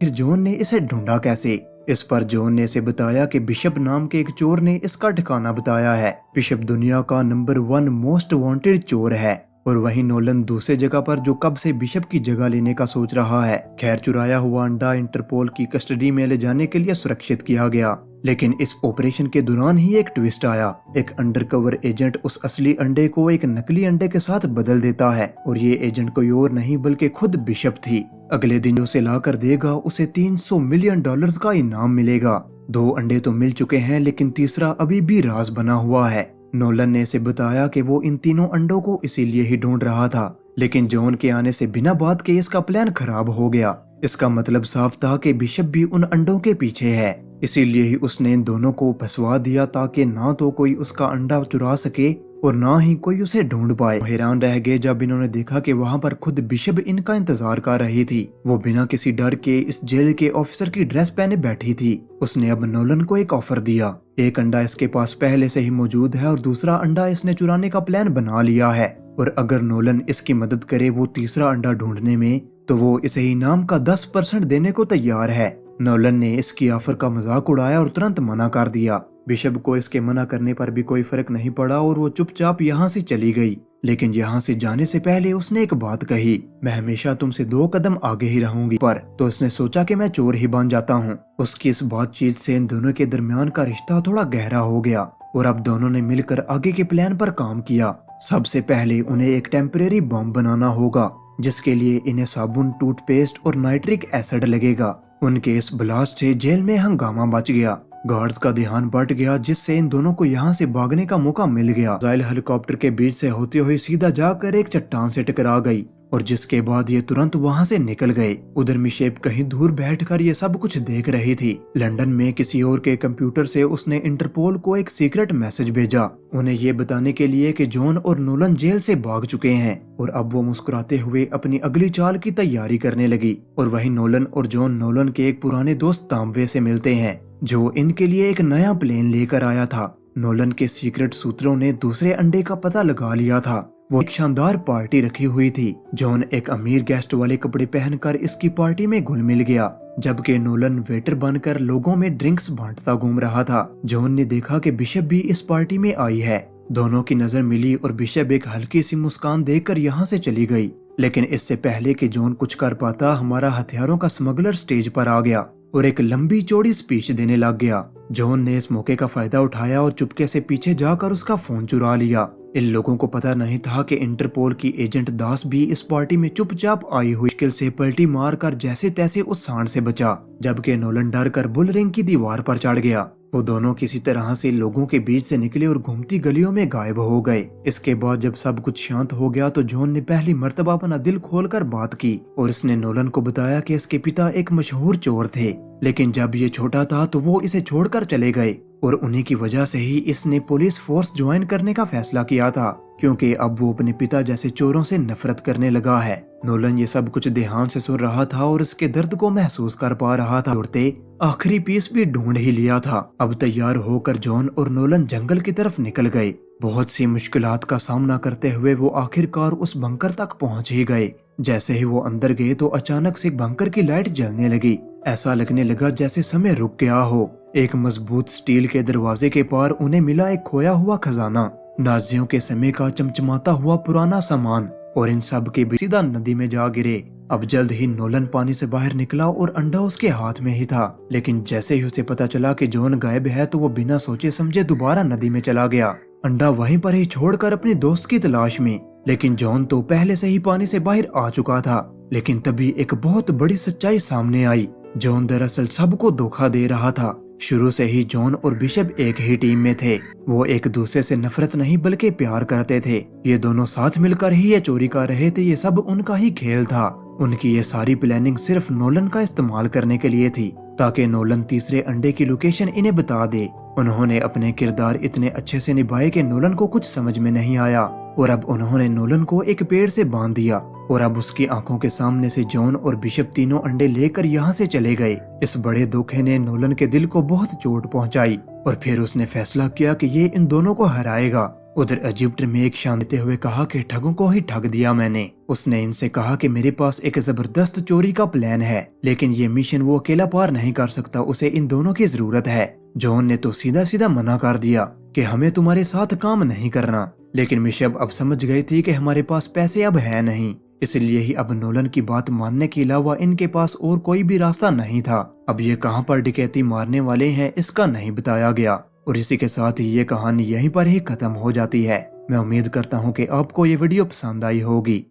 फिर जॉन ने इसे ढूंढा कैसे। इस पर जॉन ने इसे बताया कि बिशप नाम के एक चोर ने इसका ठिकाना बताया है। बिशप दुनिया का नंबर 1 मोस्ट वांटेड चोर है। और वहीं नोलन दूसरे जगह पर जो कब से बिशप की जगह लेने का सोच रहा है। खैर, चुराया हुआ अंडा इंटरपोल की कस्टडी में ले जाने के लिए सुरक्षित किया गया, लेकिन इस ऑपरेशन के दौरान ही एक ट्विस्ट आया। एक अंडरकवर एजेंट उस असली अंडे को एक नकली अंडे के साथ बदल देता है और ये एजेंट कोई और नहीं बल्कि खुद बिशप थी। अगले दिन उसे लाकर देगा उसे $300 मिलियन का इनाम मिलेगा। 2 अंडे तो मिल चुके हैं, लेकिन तीसरा अभी भी राज बना हुआ है। नोलन ने इसे बताया कि वो इन तीनों अंडों को इसीलिए ही ढूंढ रहा था, लेकिन जॉन के आने से बिना बात के इसका प्लान खराब हो गया। इसका मतलब साफ था कि बिशप भी उन अंडों के पीछे है, इसीलिए ही उसने इन दोनों को फंसवा दिया ताकि ना तो कोई उसका अंडा चुरा सके और ना ही कोई उसे ढूंढ पाए। हैरान रह गए जब इन्होंने देखा कि वहाँ पर खुद बिशप इनका इंतजार कर रही थी। वो बिना किसी डर के इस जेल के ऑफिसर की ड्रेस पहने बैठी थी। उसने अब नोलन को एक ऑफर दिया। एक अंडा इसके पास पहले से ही मौजूद है और दूसरा अंडा इसने चुराने का प्लान बना लिया है, और अगर नोलन इसकी मदद करे वो तीसरा अंडा ढूंढने में, तो वो इसे इनाम का 10% देने को तैयार है। नोलन ने इसकी ऑफर का मजाक उड़ाया और तुरंत मना कर दिया। बिशप को इसके मना करने पर भी कोई फर्क नहीं पड़ा और वो चुपचाप यहाँ से चली गई। लेकिन यहाँ से जाने से पहले उसने एक बात कही, मैं हमेशा तुमसे 2 कदम आगे ही रहूंगी। पर तो उसने सोचा कि मैं चोर ही बन जाता हूँ। उसकी इस बातचीत से इन दोनों के दरमियान का रिश्ता थोड़ा गहरा हो गया और अब दोनों ने मिलकर आगे के प्लान पर काम किया। सबसे पहले उन्हें एक टेम्परेरी बॉम्ब बनाना होगा, जिसके लिए इन्हें साबुन, टूथपेस्ट और नाइट्रिक एसिड लगेगा। उनके इस ब्लास्ट से जेल में हंगामा मच गया। गार्ड्स का ध्यान बट गया, जिससे इन दोनों को यहाँ से भागने का मौका मिल गया। मिसाइल हेलीकॉप्टर के बीच से होते हुए सीधा जाकर एक चट्टान से टकरा गई और जिसके बाद ये तुरंत वहाँ से निकल गए। उधर मिशेप कहीं दूर बैठकर ये सब कुछ देख रही थी। लंदन में किसी और के कंप्यूटर से उसने इंटरपोल को एक सीक्रेट मैसेज भेजा, उन्हें ये बताने के लिए कि जॉन और नोलन जेल से भाग चुके हैं। और अब वो मुस्कुराते हुए अपनी अगली चाल की तैयारी करने लगी। और वहीं नोलन और जॉन नोलन के एक पुराने दोस्त तांबे से मिलते हैं, जो इनके लिए एक नया प्लेन लेकर आया था। नोलन के सीक्रेट सूत्रों ने दूसरे अंडे का पता लगा लिया था। वो एक शानदार पार्टी रखी हुई थी। जॉन एक अमीर गेस्ट वाले कपड़े पहनकर इसकी पार्टी में घुल मिल गया, जबकि नोलन वेटर बनकर लोगों में ड्रिंक्स बांटता घूम रहा था। जॉन ने देखा कि बिशप भी इस पार्टी में आई है। दोनों की नजर मिली और बिशप एक हल्की सी मुस्कान देकर यहाँ से चली गई। लेकिन इससे पहले कि जॉन कुछ कर पाता, हमारा हथियारों का स्मगलर स्टेज पर आ गया और एक लंबी चौड़ी स्पीच देने लग गया। जॉन ने इस मौके का फायदा उठाया और चुपके से पीछे जाकर उसका फोन चुरा लिया। इन लोगों को पता नहीं था कि इंटरपोल की एजेंट दास भी इस पार्टी में चुपचाप आई हुई मुश्किल से पलटी मारकर जैसे तैसे उस सांड से बचा, जबकि नोलन डर कर बुल रिंग की दीवार पर चढ़ गया। वो दोनों किसी तरह से लोगों के बीच से निकले और घूमती गलियों में गायब हो गए। इसके बाद जब सब कुछ शांत हो गया तो जॉन ने पहली मर्तबा अपना दिल खोलकर बात की और इसने नोलन को बताया कि इसके पिता एक मशहूर चोर थे, लेकिन जब ये छोटा था तो वो इसे छोड़कर चले गए और उन्हीं की वजह से ही इसने पुलिस फोर्स ज्वाइन करने का फैसला किया था, क्योंकि अब वो अपने पिता जैसे चोरों से नफरत करने लगा है। नोलन ये सब कुछ ध्यान से सुन रहा था और इसके दर्द को महसूस कर पा रहा था। उड़ते आखिरी पीस भी ढूंढ ही लिया था। अब तैयार होकर जॉन और नोलन जंगल की तरफ निकल गए। बहुत सी मुश्किलात का सामना करते हुए वो आखिरकार उस बंकर तक पहुंच ही गए। जैसे ही वो अंदर गए तो अचानक से बंकर की लाइट जलने लगी। ऐसा लगने लगा जैसे समय रुक गया हो। एक मजबूत स्टील के दरवाजे के पार उन्हें मिला एक खोया हुआ खजाना, नाजियों के समय का चमचमाता हुआ पुराना सामान, और इन सब के बीच सीधा नदी में जा गिरे। अब जल्द ही नोलन पानी से बाहर निकला और अंडा उसके हाथ में ही था। लेकिन जैसे ही उसे पता चला कि जॉन गायब है तो वो बिना सोचे समझे दोबारा नदी में चला गया, अंडा वहीं पर ही छोड़कर अपनी दोस्त की तलाश में। लेकिन जॉन तो पहले से ही पानी से बाहर आ चुका था। लेकिन तभी एक बहुत बड़ी सच्चाई सामने आई। जॉन दरअसल सबको धोखा दे रहा था। शुरू से ही जॉन और बिशप एक ही टीम में थे। वो एक दूसरे से नफरत नहीं बल्कि प्यार करते थे। ये दोनों साथ मिलकर ही ये चोरी कर रहे थे। ये सब उनका ही खेल था। उनकी ये सारी प्लानिंग सिर्फ नोलन का इस्तेमाल करने के लिए थी, ताकि नोलन तीसरे अंडे की लोकेशन इन्हें बता दे। उन्होंने अपने किरदार इतने अच्छे से निभाए कि नोलन को कुछ समझ में नहीं आया और अब उन्होंने नोलन को एक पेड़ से बांध दिया और अब उसकी आंखों के सामने से जॉन और बिशप तीनों अंडे लेकर यहाँ से चले गए। इस बड़े धोखे ने नोलन के दिल को बहुत चोट पहुंचाई और फिर उसने फैसला किया कि ये इन दोनों को हराएगा उधर इजिप्ट में एक शान देते हुए कहा कि ठगों को ही ठग दिया मैंने। उसने इनसे कहा कि मेरे पास एक जबरदस्त चोरी का प्लान है, लेकिन ये मिशन वो अकेला पार नहीं कर सकता, उसे इन दोनों की जरूरत है। जॉन ने तो सीधा सीधा मना कर दिया कि हमें तुम्हारे साथ काम नहीं करना। लेकिन मिशब अब समझ गई थी कि हमारे पास पैसे अब है नहीं, इसलिए ही अब नोलन की बात मानने के अलावा इनके पास और कोई भी रास्ता नहीं था। अब ये कहां पर डकैती मारने वाले हैं इसका नहीं बताया गया। और इसी के साथ ही ये कहानी यहीं पर ही खत्म हो जाती है। मैं उम्मीद करता हूँ कि आपको ये वीडियो पसंद आई होगी।